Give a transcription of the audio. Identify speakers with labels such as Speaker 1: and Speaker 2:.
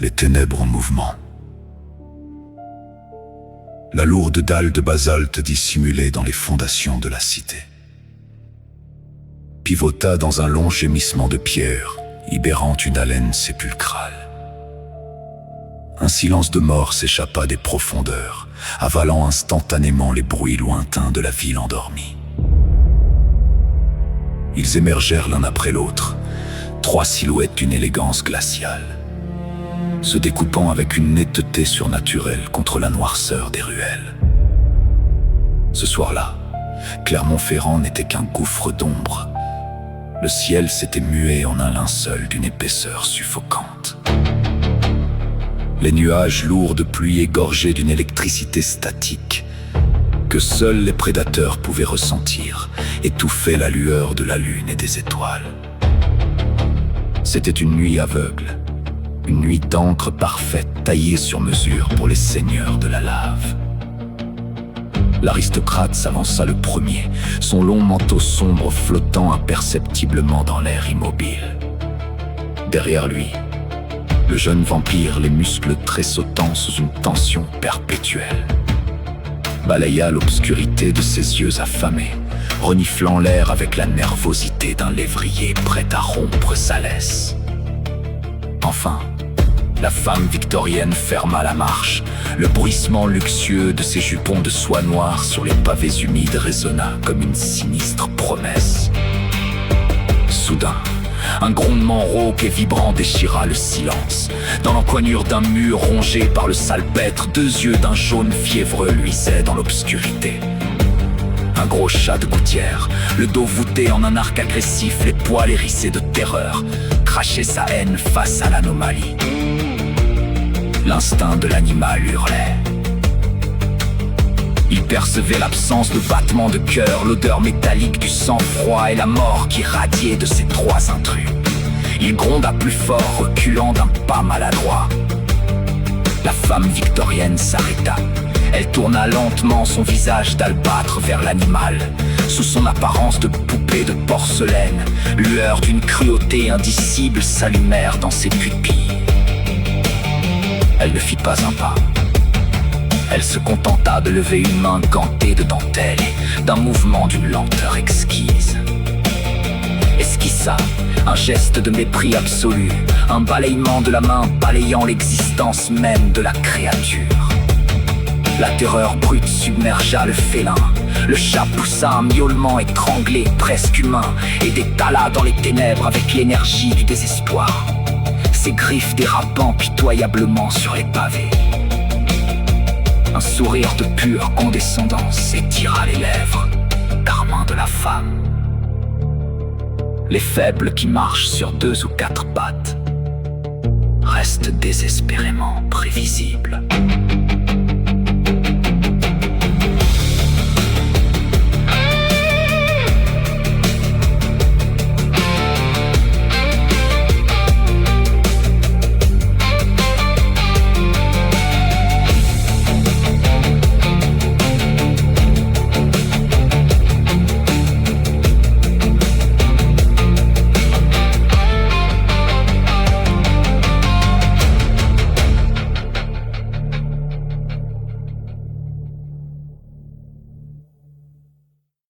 Speaker 1: les ténèbres en mouvement. La lourde dalle de basalte dissimulée dans les fondations de la cité pivota dans un long gémissement de pierre, libérant une haleine sépulcrale. Un silence de mort s'échappa des profondeurs, avalant instantanément les bruits lointains de la ville endormie. Ils émergèrent l'un après l'autre, trois silhouettes d'une élégance glaciale, se découpant avec une netteté surnaturelle contre la noirceur des ruelles. Ce soir-là, Clermont-Ferrand n'était qu'un gouffre d'ombre. Le ciel s'était mué en un linceul d'une épaisseur suffocante. Les nuages lourds de pluie égorgés d'une électricité statique que seuls les prédateurs pouvaient ressentir, étouffaient la lueur de la lune et des étoiles. C'était une nuit aveugle, une nuit d'encre parfaite taillée sur mesure pour les seigneurs de la lave. L'aristocrate s'avança le premier, son long manteau sombre flottant imperceptiblement dans l'air immobile. Derrière lui, le jeune vampire, les muscles tressautant sous une tension perpétuelle, balaya l'obscurité de ses yeux affamés, reniflant l'air avec la nervosité d'un lévrier prêt à rompre sa laisse. Enfin, la femme victorienne ferma la marche. Le bruissement luxueux de ses jupons de soie noire sur les pavés humides résonna comme une sinistre promesse. Soudain, un grondement rauque et vibrant déchira le silence. Dans l'encoignure d'un mur rongé par le salpêtre, deux yeux d'un jaune fiévreux luisaient dans l'obscurité. Un gros chat de gouttière, le dos voûté en un arc agressif, les poils hérissés de terreur, crachait sa haine face à l'anomalie. L'instinct de l'animal hurlait. Il percevait l'absence de battement de cœur, l'odeur métallique du sang-froid et la mort qui radiait de ces trois intrus. Il gronda plus fort, reculant d'un pas maladroit. La femme victorienne s'arrêta. Elle tourna lentement son visage d'albâtre vers l'animal. Sous son apparence de poupée de porcelaine, lueurs d'une cruauté indicible s'allumèrent dans ses pupilles. Elle ne fit pas un pas. Elle se contenta de lever une main gantée de dentelle et d'un mouvement d'une lenteur exquise. Esquissa un geste de mépris absolu, un balayement de la main balayant l'existence même de la créature. La terreur brute submergea le félin. Le chat poussa un miaulement étranglé, presque humain, et détala dans les ténèbres avec l'énergie du désespoir, ses griffes dérapant pitoyablement sur les pavés. Un sourire de pure condescendance étira les lèvres carmin de la femme. Les faibles qui marchent sur 2 ou 4 pattes restent désespérément prévisibles.